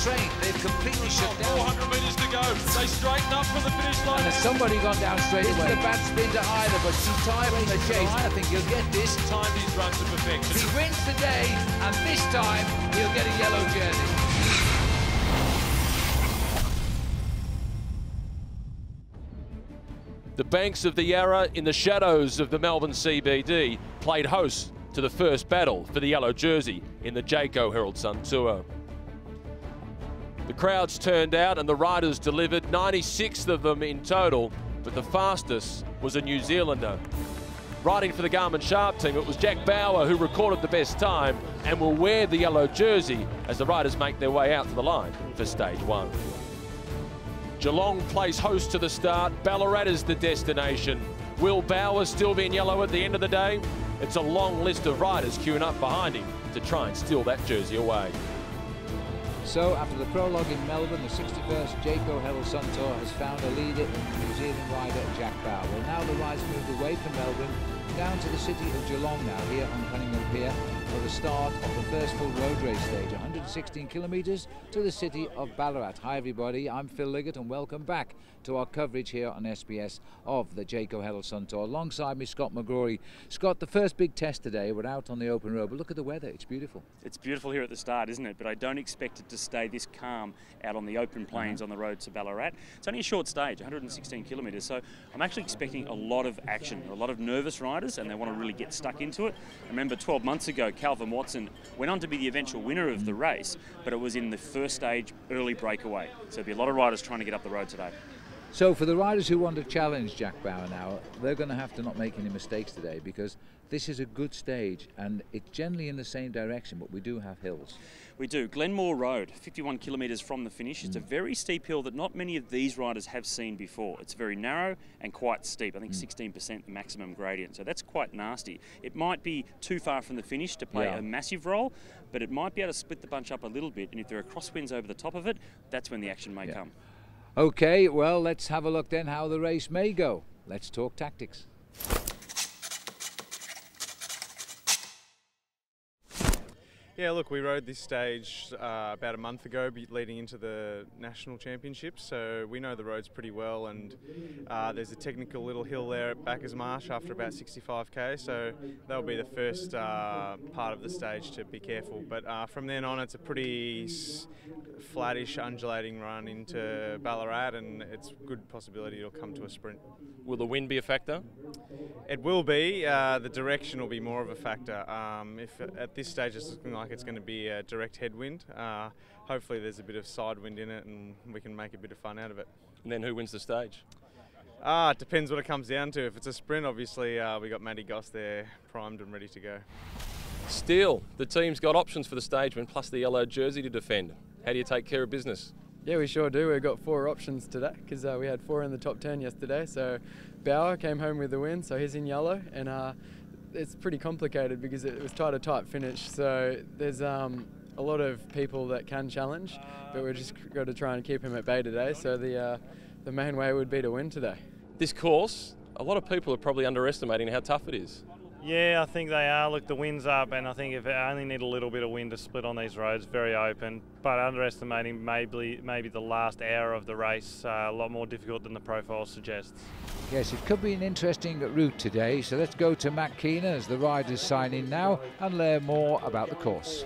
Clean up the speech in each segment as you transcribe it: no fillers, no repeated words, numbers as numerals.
train. They've completely shut down. 400 metres to go. They straighten up for the finish line. And has somebody gone down straight away? It's a bad spin to either, but too tired from the chase. I think he'll get this. Timed his run to perfection. He wins today, and this time he'll get a yellow jersey. The banks of the Yarra, in the shadows of the Melbourne CBD, played host to the first battle for the yellow jersey in the Jayco Herald Sun Tour. The crowds turned out and the riders delivered, 96 of them in total, but the fastest was a New Zealander. Riding for the Garmin Sharp team, it was Jack Bauer who recorded the best time and will wear the yellow jersey as the riders make their way out to the line for stage one. Geelong plays host to the start. Ballarat is the destination. Will Bauer still be in yellow at the end of the day? It's a long list of riders queuing up behind him to try and steal that jersey away. So after the prologue in Melbourne, the 61st Jayco Herald Sun Tour has found a leader in New Zealand rider Jack Bauer. Well, now the rides moved away from Melbourne down to the city of Geelong now, here on Cunningham Pier, for the start of the first full road race stage, 116 kilometres to the city of Ballarat. Hi everybody, I'm Phil Liggett and welcome back to our coverage here on SBS of the Jayco Herald Sun Tour. Alongside me, Scott McGrory. Scott, the first big test today, we're out on the open road, but look at the weather, it's beautiful. It's beautiful here at the start, isn't it? But I don't expect it to stay this calm out on the open plains on the road to Ballarat. It's only a short stage, 116 kilometres, so I'm actually expecting a lot of action, a lot of nervous riders, and they want to really get stuck into it. I remember 12 months ago, Calvin Watson went on to be the eventual winner of the race, but it was in the first stage early breakaway. So there'll be a lot of riders trying to get up the road today. So for the riders who want to challenge Jack Bauer now, they're going to have to not make any mistakes today, because this is a good stage and it's generally in the same direction, but we do have hills. We do. Glenmore Road, 51 kilometres from the finish. It's a very steep hill that not many of these riders have seen before. It's very narrow and quite steep. I think 16% the maximum gradient, so that's quite nasty. It might be too far from the finish to play a massive role, but it might be able to split the bunch up a little bit, and if there are crosswinds over the top of it, that's when the action may come. Okay, well, let's have a look then how the race may go. Let's talk tactics. Yeah, look, we rode this stage about a month ago, leading into the national championships, so we know the roads pretty well, and there's a technical little hill there at Backers Marsh after about 65k, so that'll be the first part of the stage to be careful. But from then on, it's a pretty flattish, undulating run into Ballarat, and it's a good possibility it'll come to a sprint. Will the wind be a factor? It will be. The direction will be more of a factor. If at this stage it's looking like it's going to be a direct headwind, hopefully there's a bit of side wind in it and we can make a bit of fun out of it. And then who wins the stage? It depends what it comes down to. If it's a sprint, obviously we got Matty Goss there primed and ready to go. Still, the team's got options for the stage win plus the yellow jersey to defend. How do you take care of business? Yeah, we sure do. We've got 4 options today because we had 4 in the top 10 yesterday. So Bauer came home with the win, so he's in yellow, and it's pretty complicated because it was a tight finish. So there's a lot of people that can challenge, but we've just got to try and keep him at bay today. So the main way would be to win today. This course, a lot of people are probably underestimating how tough it is. Yeah, I think they are. Look, the wind's up, and I think if they only need a little bit of wind to split on these roads, very open. But underestimating maybe the last hour of the race, a lot more difficult than the profile suggests. Yes, it could be an interesting route today. So let's go to Matt Keener as the riders sign in now and learn more about the course.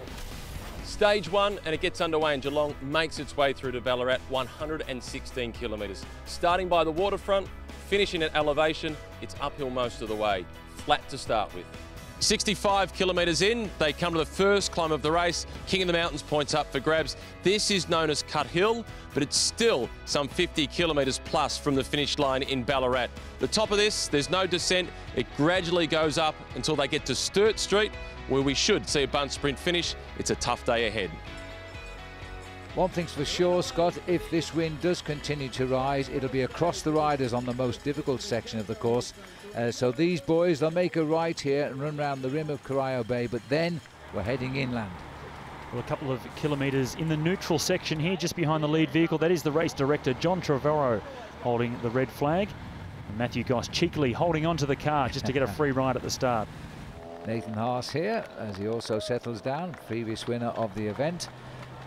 Stage 1, and it gets underway in Geelong, makes its way through to Ballarat, 116 kilometres. Starting by the waterfront, finishing at elevation, it's uphill most of the way. Flat to start with. 65 kilometres in, they come to the first climb of the race. King of the Mountains points up for grabs. This is known as Cut Hill, but it's still some 50 kilometres plus from the finish line in Ballarat. The top of this, there's no descent. It gradually goes up until they get to Sturt Street, where we should see a bunt sprint finish. It's a tough day ahead. One thing's for sure, Scott, if this wind does continue to rise, it'll be across the riders on the most difficult section of the course. So these boys, they'll make a right here and run round the rim of Corio Bay, but then we're heading inland. Well, a couple of kilometres in the neutral section here, just behind the lead vehicle. That is the race director, John Trevorrow, holding the red flag. And Matthew Goss cheekily holding onto the car just to get a free ride at the start. Nathan Haas here, as he also settles down, previous winner of the event.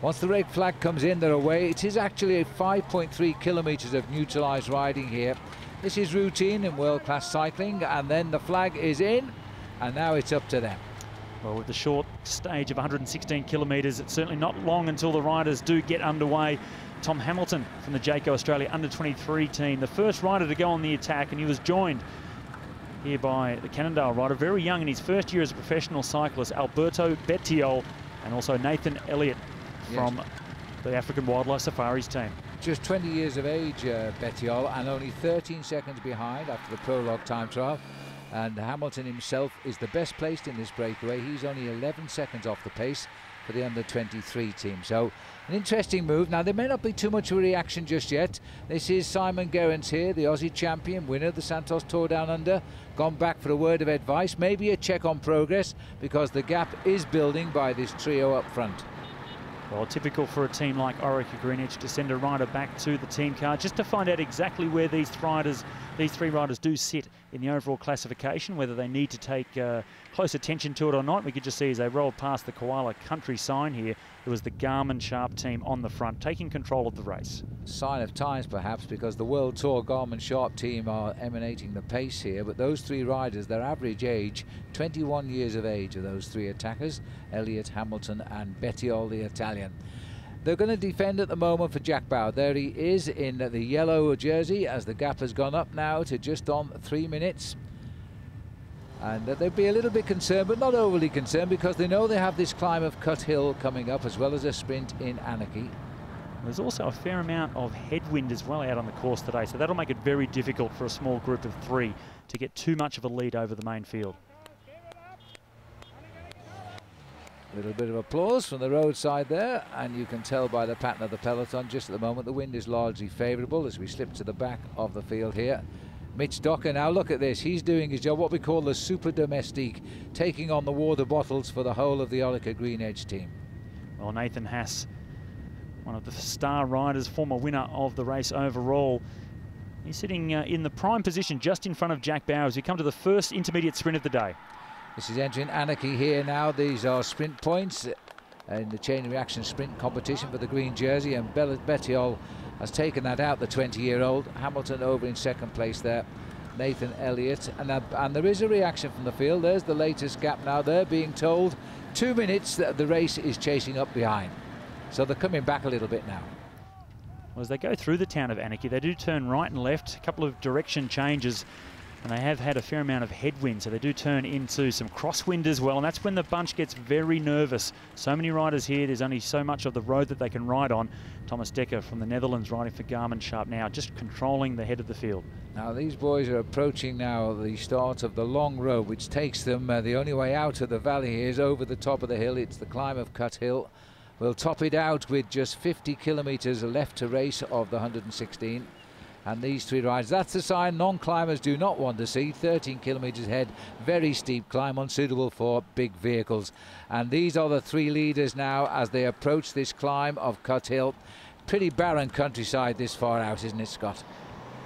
Once the red flag comes in, they're away. It is actually 5.3 kilometres of neutralised riding here. This is routine in world-class cycling, and then the flag is in, and now it's up to them. Well, with the short stage of 116 kilometres, it's certainly not long until the riders do get underway. Tom Hamilton from the Jayco Australia Under-23 team, the first rider to go on the attack, and he was joined here by the Cannondale rider, very young in his first year as a professional cyclist, Alberto Bettiol, and also Nathan Elliott from the African Wildlife Safaris team. Just 20 years of age, Bettiol, and only 13 seconds behind after the prologue time trial. And Hamilton himself is the best placed in this breakaway. He's only 11 seconds off the pace for the Under-23 team. So an interesting move. Now, there may not be too much of a reaction just yet. This is Simon Gerrans here, the Aussie champion, winner of the Santos Tour Down Under, gone back for a word of advice, maybe a check on progress, because the gap is building by this trio up front. Well, typical for a team like Orica Greenwich to send a rider back to the team car just to find out exactly where these three riders do sit in the overall classification, whether they need to take close attention to it or not. We could just see as they rolled past the Koala Country sign here, it was the Garmin Sharp team on the front, taking control of the race. Sign of times, perhaps, because the World Tour Garmin Sharp team are emanating the pace here, but those three riders, their average age, 21 years of age are those three attackers, Elliott, Hamilton and Bettiol, the Italian. They're going to defend at the moment for Jack Bauer. There he is in the yellow jersey, as the gap has gone up now to just on 3 minutes. And they'd be a little bit concerned, but not overly concerned, because they know they have this climb of Cut Hill coming up, as well as a sprint in Anarchy. There's also a fair amount of headwind as well out on the course today, so that'll make it very difficult for a small group of three to get too much of a lead over the main field. A little bit of applause from the roadside there, and you can tell by the pattern of the peloton just at the moment the wind is largely favourable as we slip to the back of the field here. Mitch Docker, now look at this, he's doing his job, what we call the super domestique, taking on the water bottles for the whole of the Orica Green Edge team. Well, Nathan Haas, one of the star riders, former winner of the race overall, he's sitting in the prime position just in front of Jack Bauer as we come to the first intermediate sprint of the day. This is entering Anarchy here now. These are sprint points in the chain reaction sprint competition for the green jersey, and Bettiol has taken that out, the 20-year-old. Hamilton over in second place there, Nathan Elliott, and there is a reaction from the field. There's the latest gap now. They're being told 2 minutes that the race is chasing up behind, so they're coming back a little bit now. Well, as they go through the town of Anarchy, they do turn right and left, a couple of direction changes, and they have had a fair amount of headwind, so they do turn into some crosswind as well, and that's when the bunch gets very nervous. So many riders here, there's only so much of the road that they can ride on. Thomas Dekker from the Netherlands riding for Garmin Sharp now, just controlling the head of the field. Now these boys are approaching now the start of the long road, which takes them, the only way out of the valley here is over the top of the hill. It's the climb of Cut Hill. We'll top it out with just 50 kilometres left to race of the 116. And these three riders, that's the sign non-climbers do not want to see. 13 kilometres ahead, very steep climb, unsuitable for big vehicles. And these are the three leaders now as they approach this climb of Cut Hill. Pretty barren countryside this far out, isn't it, Scott?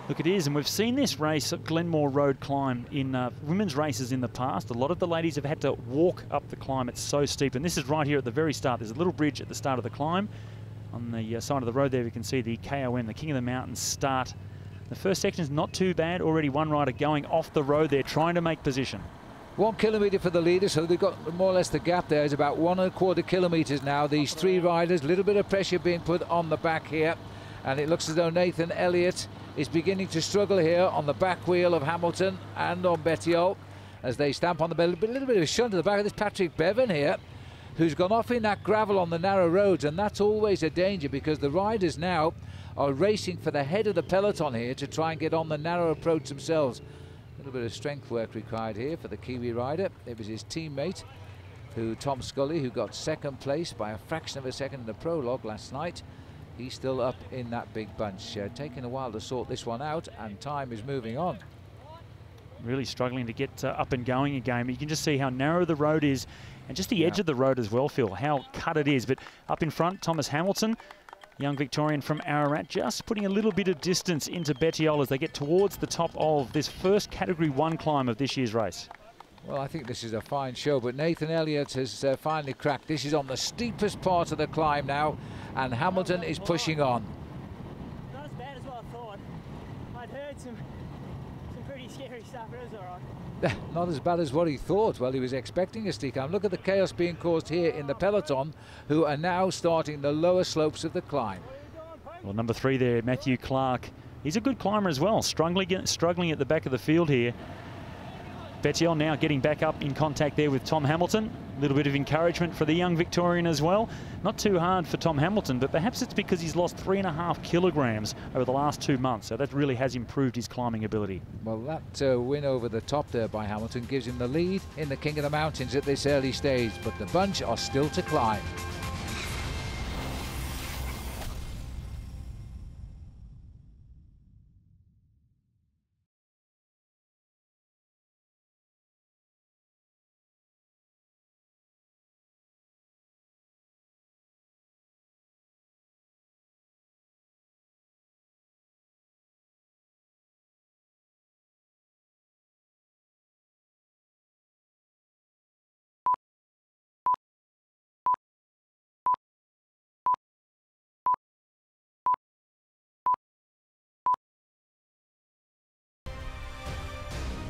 Look, it is, and we've seen this race at Glenmore Road climb in women's races in the past. A lot of the ladies have had to walk up the climb. It's so steep, and this is right here at the very start. There's a little bridge at the start of the climb. On the side of the road there, we can see the KOM, the King of the Mountains, start. The first section is not too bad. Already one rider going off the road there, trying to make position. 1 kilometre for the leader, so they've got more or less the gap there is about 1¼ kilometres now. These three riders, a little bit of pressure being put on the back here, and it looks as though Nathan Elliott is beginning to struggle here on the back wheel of Hamilton and on Bettiol as they stamp on the bed. A little bit of a shunt to the back of this Patrick Bevan here, who's gone off in that gravel on the narrow roads, and that's always a danger because the riders now are racing for the head of the peloton here to try and get on the narrow approach themselves. A little bit of strength work required here for the Kiwi rider. It was his teammate, Tom Scully, who got second place by a fraction of a second in the prologue last night. He's still up in that big bunch. Taking a while to sort this one out, and time is moving on. Really struggling to get up and going again. You can just see how narrow the road is, and just the edge of the road as well, Phil, how cut it is. But up in front, Thomas Hamilton, young Victorian from Ararat, just putting a little bit of distance into Bettiol as they get towards the top of this first Category 1 climb of this year's race. Well, I think this is a fine show, but Nathan Elliott has finally cracked. This is on the steepest part of the climb now, and Hamilton is pushing on. Not as bad as what I thought. I'd heard some pretty scary stuff, but it was all right. Not as bad as what he thought. Well, he was expecting a steep climb. Look at the chaos being caused here in the peloton, who are now starting the lower slopes of the climb. Well, number 3 there, Matthew Clark. He's a good climber as well, struggling at the back of the field here. Bettiol now getting back up in contact there with Tom Hamilton. A little bit of encouragement for the young Victorian as well. Not too hard for Tom Hamilton, but perhaps it's because he's lost 3.5 kilograms over the last 2 months, so that really has improved his climbing ability. Well, that win over the top there by Hamilton gives him the lead in the King of the Mountains at this early stage, but the bunch are still to climb.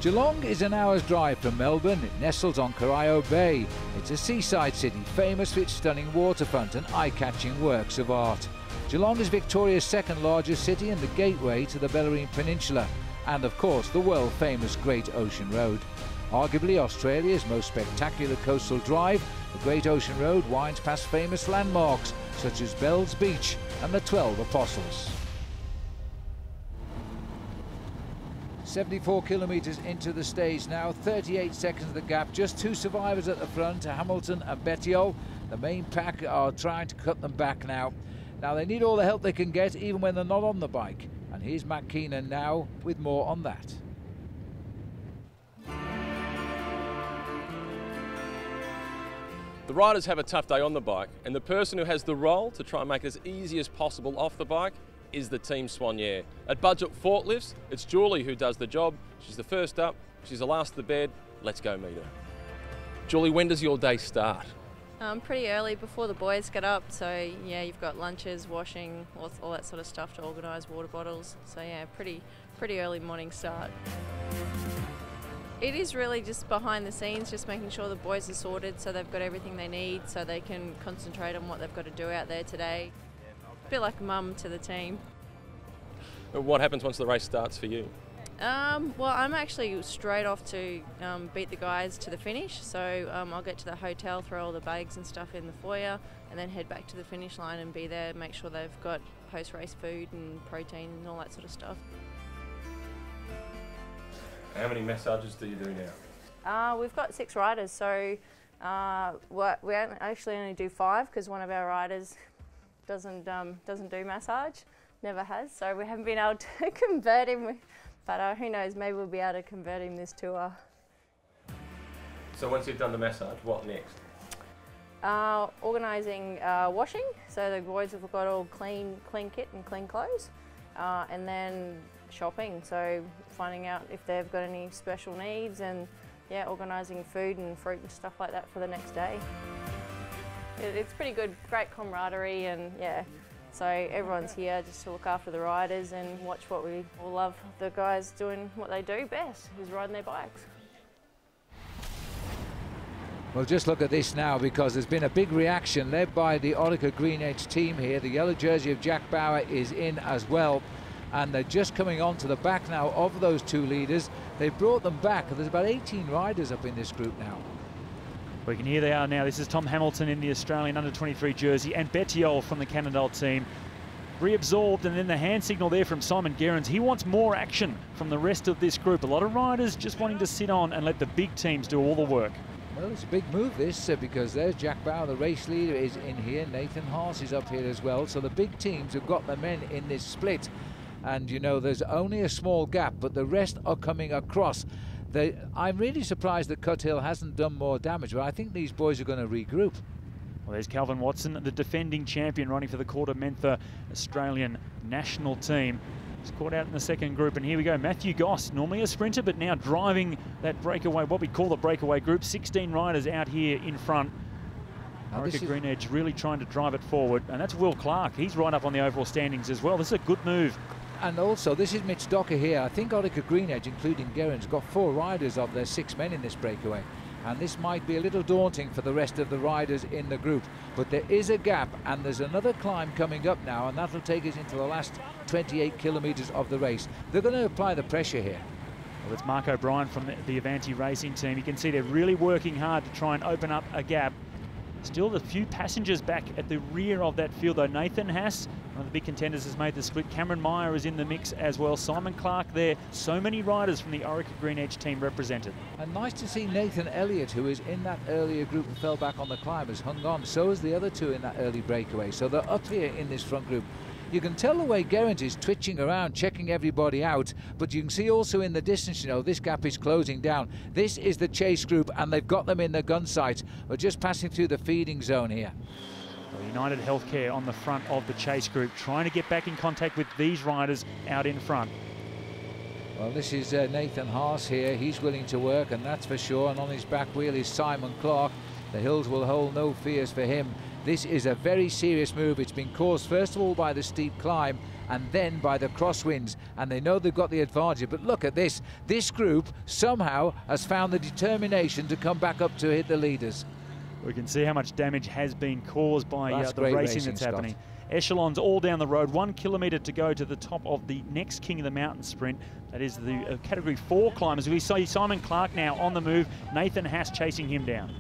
Geelong is an hour's drive from Melbourne. It nestles on Corio Bay. It's a seaside city famous for its stunning waterfront and eye-catching works of art. Geelong is Victoria's second largest city and the gateway to the Bellarine Peninsula, and of course the world-famous Great Ocean Road. Arguably Australia's most spectacular coastal drive, the Great Ocean Road winds past famous landmarks such as Bell's Beach and the 12 Apostles. 74 kilometres into the stage now, 38 seconds of the gap, just 2 survivors at the front, Hamilton and Bettiol. The main pack are trying to cut them back now. Now they need all the help they can get, even when they're not on the bike. And here's Matt Keenan now with more on that. The riders have a tough day on the bike, and the person who has the role to try and make it as easy as possible off the bike is the Team Soignier. At Budget Forklifts, it's Julie who does the job. She's the first up, she's the last to bed. Let's go meet her. Julie, when does your day start? Pretty early before the boys get up, so yeah, you've got lunches, washing, all that sort of stuff to organise, water bottles. So yeah, pretty early morning start. It is really just behind the scenes, just making sure the boys are sorted so they've got everything they need so they can concentrate on what they've got to do out there today. A bit like mum to the team. What happens once the race starts for you? Well, I'm actually straight off to beat the guys to the finish. So I'll get to the hotel, throw all the bags and stuff in the foyer, and then head back to the finish line and be there, make sure they've got post-race food and protein and all that sort of stuff. How many massages do you do now? We've got 6 riders, so we actually only do 5 because one of our riders doesn't do massage, never has, so we haven't been able to convert him, but who knows, maybe we'll be able to convert him this tour. So once you've done the massage, what next? Organising washing, so the boys have got all clean kit and clean clothes, and then shopping, so finding out if they've got any special needs, and yeah, organising food and fruit and stuff like that for the next day. It's pretty good, great camaraderie, and yeah, so everyone's here just to look after the riders and watch what we all love, the guys doing what they do best, is riding their bikes. Well, just look at this now, because there's been a big reaction led by the Orica Green Edge team here. The yellow jersey of Jack Bauer is in as well, and they're just coming on to the back now of those 2 leaders. They've brought them back. There's about 18 riders up in this group now. We can hear they are now. This is Tom Hamilton in the Australian under-23 jersey, and Bettiol from the Cannondale team. Reabsorbed, and then the hand signal there from Simon Gerrans. He wants more action from the rest of this group. A lot of riders just wanting to sit on and let the big teams do all the work. Well, it's a big move this, because there's Jack Bauer, the race leader, is in here. Nathan Haas is up here as well. So the big teams have got the men in this split. And, you know, there's only a small gap, but the rest are coming across. I'm really surprised that Cuthill hasn't done more damage, but I think these boys are going to regroup. Well, there's Calvin Watson, the defending champion, running for the Quarter Mentha Australian national team. He's caught out in the second group, and here we go. Matthew Goss, normally a sprinter, but now driving that breakaway, what we call the breakaway group. 16 riders out here in front. Orica Green Edge really trying to drive it forward, and that's Will Clark. He's right up on the overall standings as well. This is a good move. And also, this is Mitch Docker here. I think Orica Green Edge, including Gerrans, got 4 riders of their 6 men in this breakaway. And this might be a little daunting for the rest of the riders in the group. But there is a gap, and there's another climb coming up now, and that'll take us into the last 28 kilometres of the race. They're going to apply the pressure here. Well, it's Mark O'Brien from the Avanti racing team. You can see they're really working hard to try and open up a gap. Still a few passengers back at the rear of that field, though. Nathan Haas, one of the big contenders, has made the split. Cameron Meyer is in the mix as well. Simon Clark there. So many riders from the Orica Green Edge team represented. And nice to see Nathan Elliott, who is in that earlier group and fell back on the climb, has hung on. So is the other 2 in that early breakaway. So they're up here in this front group. You can tell the way Gerrans is twitching around, checking everybody out, but you can see also in the distance, you know, this gap is closing down. This is the chase group, and they've got them in their gun sights. We're just passing through the feeding zone here. Well, United Healthcare on the front of the chase group, trying to get back in contact with these riders out in front. Well, this is Nathan Haas here. He's willing to work, and that's for sure. And on his back wheel is Simon Clark. The hills will hold no fears for him. This is a very serious move. It's been caused first of all by the steep climb and then by the crosswinds, and they know they've got the advantage. But look at this. This group somehow has found the determination to come back up to hit the leaders. We can see how much damage has been caused by the racing that's Scott. happening. Echelons all down the road, 1 kilometre to go to the top of the next King of the Mountain sprint. That is the Category 4 climbers. We see Simon Clark now on the move. Nathan Haas chasing him down.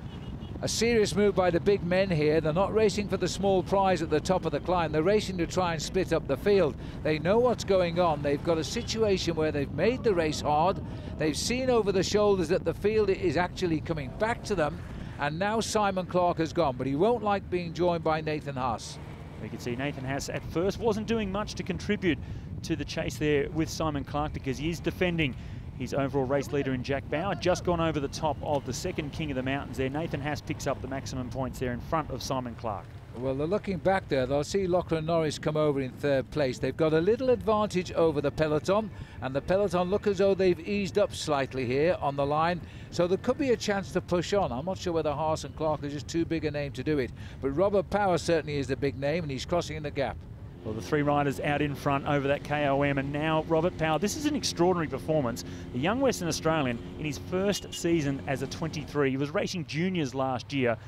A serious move by the big men here. They're not racing for the small prize at the top of the climb. They're racing to try and split up the field. They know what's going on. They've got a situation where they've made the race hard. They've seen over the shoulders that the field is actually coming back to them. And now Simon Clark has gone, but he won't like being joined by Nathan Haas. We can see Nathan Haas at first wasn't doing much to contribute to the chase there with Simon Clark, because he is defending his overall race leader in Jack Bauer. Just gone over the top of the second King of the Mountains there. Nathan Haas picks up the maximum points there in front of Simon Clark. Well, they're looking back there. They'll see Lachlan Norris come over in 3rd place. They've got a little advantage over the peloton, and the peloton look as though they've eased up slightly here on the line. So there could be a chance to push on. I'm not sure whether Haas and Clark are just too big a name to do it. But Robert Power certainly is the big name, and he's crossing the gap. Well, the 3 riders out in front over that KOM, and now Robert Power. This is an extraordinary performance. The young Western Australian in his first season as a 23. He was racing juniors last year,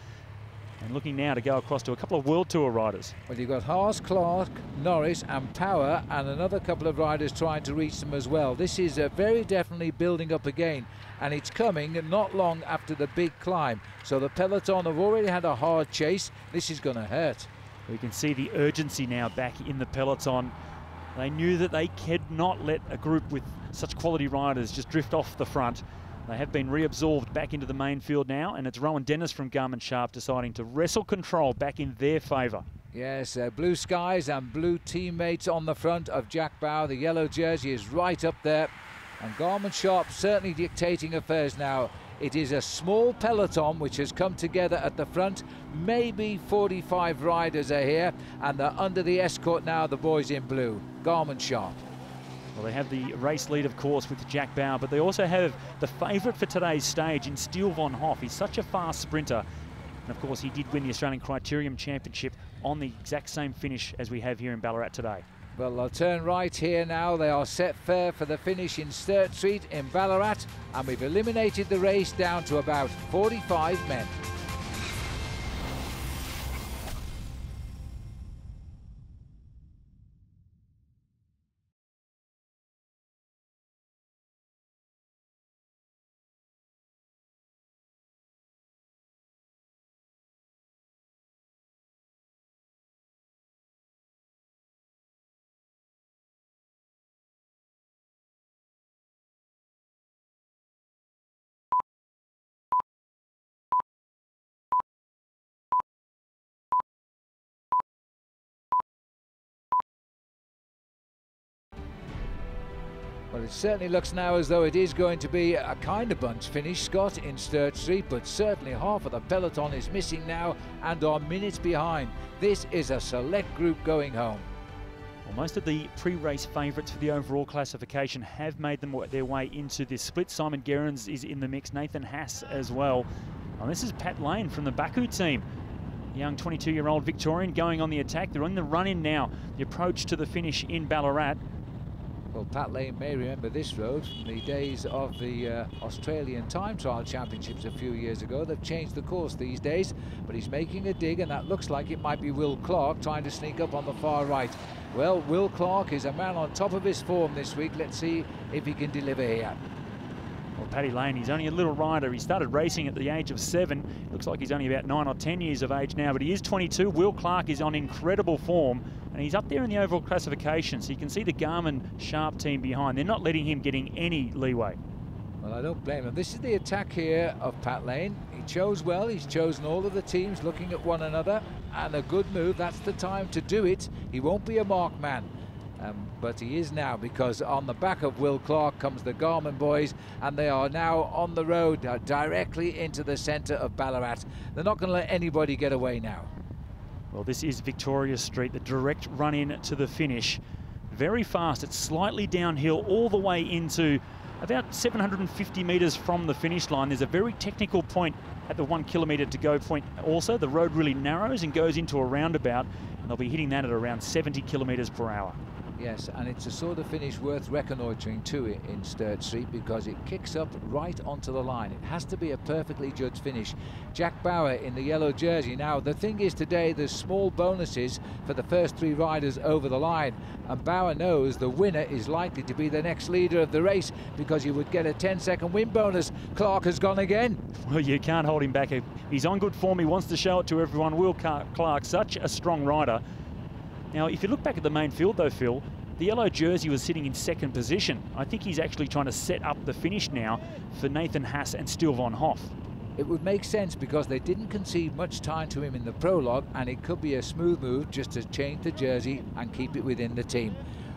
and looking now to go across to a couple of World Tour riders. Well, you've got Haas, Clark, Norris and Power, and another couple of riders trying to reach them as well. This is very definitely building up again, and it's coming not long after the big climb. So the peloton have already had a hard chase. This is going to hurt. We can see the urgency now back in the peloton. They knew that they could not let a group with such quality riders just drift off the front. They have been reabsorbed back into the main field now, and it's Rowan Dennis from Garmin Sharp deciding to wrestle control back in their favour. Yes, blue skies and blue teammates on the front of Jack Bauer. The yellow jersey is right up there, and Garmin Sharp certainly dictating affairs now. It is a small peloton which has come together at the front. Maybe 45 riders are here, and they're under the escort now, the boys in blue, Garmin Sharp. Well, they have the race lead, of course, with Jack Bauer, but they also have the favourite for today's stage in Steele von Hoff. He's such a fast sprinter. And, of course, he did win the Australian Criterium Championship on the exact same finish as we have here in Ballarat today. Well, they'll turn right here now. They are set fair for the finish in Sturt Street in Ballarat, and we've eliminated the race down to about 45 men. Well, it certainly looks now as though it is going to be a kind of bunch finish, Scott, in Sturt Street, but certainly half of the peloton is missing now and are minutes behind. This is a select group going home. Well, most of the pre-race favourites for the overall classification have made their way into this split. Simon Gerrans is in the mix, Nathan Haas as well. And this is Pat Lane from the Baku team. Young 22-year-old Victorian going on the attack. They're on the run-in now, the approach to the finish in Ballarat. Well, Pat Lane may remember this road from the days of the Australian Time Trial Championships a few years ago. They've changed the course these days, but he's making a dig, and that looks like it might be Will Clark trying to sneak up on the far right. Well, Will Clark is a man on top of his form this week. Let's see if he can deliver here. Well, Paddy Lane, he's only a little rider. He started racing at the age of 7. Looks like he's only about 9 or 10 years of age now, but he is 22. Will Clark is on incredible form, and he's up there in the overall classification. So you can see the Garmin Sharp team behind. They're not letting him getting any leeway. Well, I don't blame him. This is the attack here of Pat Lane. He chose well. He's chosen all of the teams looking at one another, and a good move. That's the time to do it. He won't be a marked man. But he is now, because on the back of Will Clark comes the Garmin boys, and they are now on the road directly into the centre of Ballarat. They're not going to let anybody get away now. Well, this is Victoria Street, the direct run-in to the finish. Very fast. It's slightly downhill all the way into about 750 metres from the finish line. There's a very technical point at the 1 kilometre to go point also. The road really narrows and goes into a roundabout, and they'll be hitting that at around 70 kilometres per hour. Yes, and it's a sort of finish worth reconnoitring too in Sturt Street, because it kicks up right onto the line. It has to be a perfectly judged finish. Jack Bauer in the yellow jersey. Now, the thing is today, there's small bonuses for the first 3 riders over the line, and Bauer knows the winner is likely to be the next leader of the race, because he would get a 10-second win bonus. Clark has gone again. Well, you can't hold him back. He's on good form. He wants to show it to everyone. Will Clark, such a strong rider. Now, if you look back at the main field, though, Phil, the yellow jersey was sitting in 2nd position. I think he's actually trying to set up the finish now for Nathan Haas and Stil von Hoff. It would make sense, because they didn't concede much time to him in the prologue, and it could be a smooth move just to change the jersey and keep it within the team.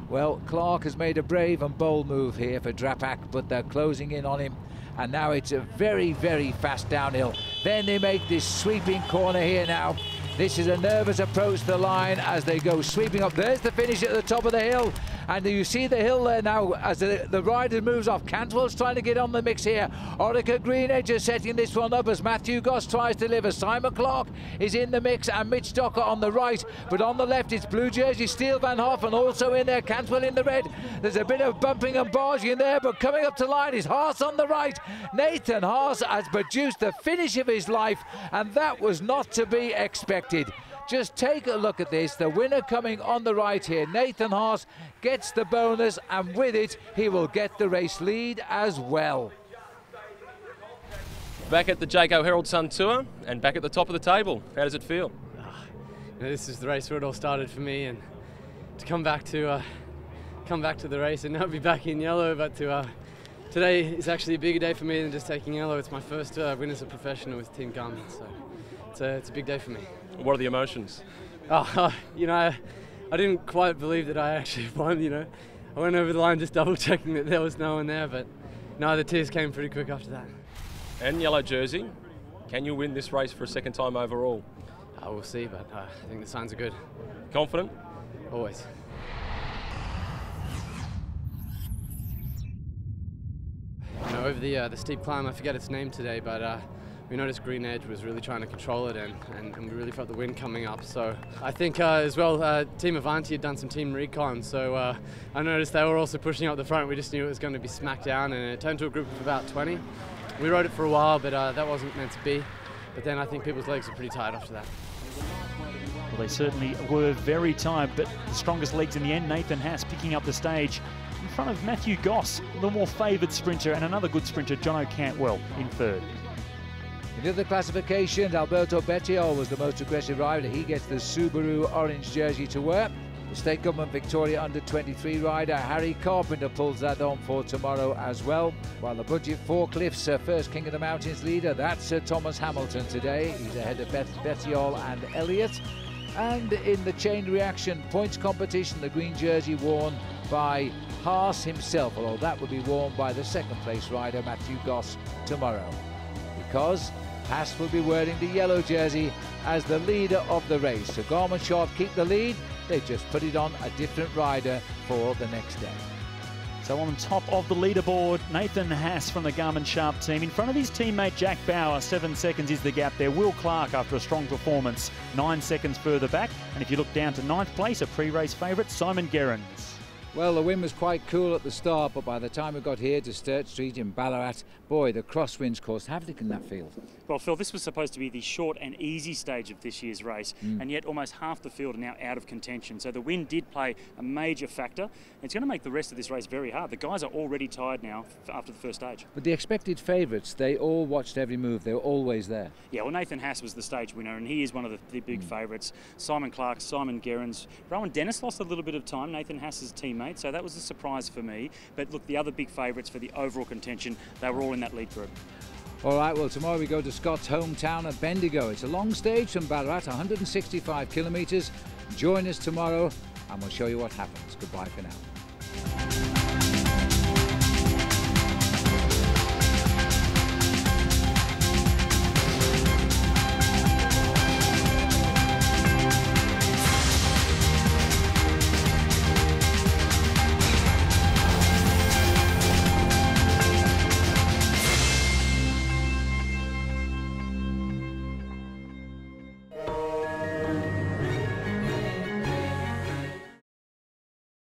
Well, Clark has made a brave and bold move here for Drapak, but they're closing in on him. And now it's a very, very fast downhill. Then they make this sweeping corner here now. This is a nervous approach to the line as they go sweeping up. There's the finish at the top of the hill. And you see the hill there now as the rider moves off. Cantwell's trying to get on the mix here. Orica Greenedge is setting this one up as Matthew Goss tries to deliver. Simon Clark is in the mix, and Mitch Docker on the right. But on the left, it's blue jersey Stil van Hoff, and also in there Cantwell in the red. There's a bit of bumping and barging in there, but coming up to line is Haas on the right. Nathan Haas has produced the finish of his life, and that was not to be expected. Just take a look at this. The winner coming on the right here. Nathan Haas gets the bonus, and with it, he will get the race lead as well. Back at the Jayco Herald Sun Tour and back at the top of the table. How does it feel? This is the race where it all started for me, and to come back to the race and not be back in yellow, but today is actually a bigger day for me than just taking yellow. It's my first win as a professional with Team Garmin, so it's a big day for me. What are the emotions? I didn't quite believe that I actually won, I went over the line just double checking that there was no one there, but no, the tears came pretty quick after that. And yellow jersey, can you win this race for a 2nd time overall? We'll see, but I think the signs are good. Confident? Always. Over the steep climb, I forget its name today, but we noticed Greenedge was really trying to control it, and we really felt the wind coming up. So I think as well, Team Avanti had done some team recon, so I noticed they were also pushing up the front. We just knew it was going to be smack down, and it turned to a group of about 20. We rode it for a while, but that wasn't meant to be. But then I think people's legs were pretty tired after that. Well, they certainly were very tired, but the strongest legs in the end, Nathan Haas picking up the stage in front of Matthew Goss, the more favoured sprinter, and another good sprinter, Jono Cantwell, in 3rd. In the other classifications, Alberto Bettiol was the most aggressive rider. He gets the Subaru orange jersey to wear. The State Government Victoria Under-23 rider Harry Carpenter pulls that on for tomorrow as well. While the Budget Forklifts first King of the Mountains leader, that's Thomas Hamilton today. He's ahead of Bettiol and Elliott. And in the chain reaction points competition, the green jersey worn by Haas himself, although that will be worn by the 2nd place rider Matthew Goss tomorrow, because Haas will be wearing the yellow jersey as the leader of the race. So Garmin Sharp keep the lead. They just put it on a different rider for the next day. So on top of the leaderboard, Nathan Haas from the Garmin Sharp team. In front of his teammate Jack Bauer, 7 seconds is the gap there. Will Clark, after a strong performance, 9 seconds further back. And if you look down to 9th place, a pre-race favourite, Simon Gerrans. Well, the wind was quite cool at the start, but by the time we got here to Sturt Street in Ballarat, boy, the crosswinds caused havoc in that field. Well, Phil, this was supposed to be the short and easy stage of this year's race, and yet almost half the field are now out of contention. So the wind did play a major factor. It's going to make the rest of this race very hard. The guys are already tired now after the first stage. But the expected favourites, they all watched every move. They were always there. Yeah, well, Nathan Haas was the stage winner, and he is one of the big favourites. Simon Clark, Simon Gerrans. Rowan Dennis lost a little bit of time, Nathan Haas's teammate, so that was a surprise for me. But look, the other big favourites for the overall contention, they were all in that lead group. All right, well, tomorrow we go to Scott's hometown of Bendigo. It's a long stage from Ballarat, 165 kilometres. Join us tomorrow and we'll show you what happens. Goodbye for now.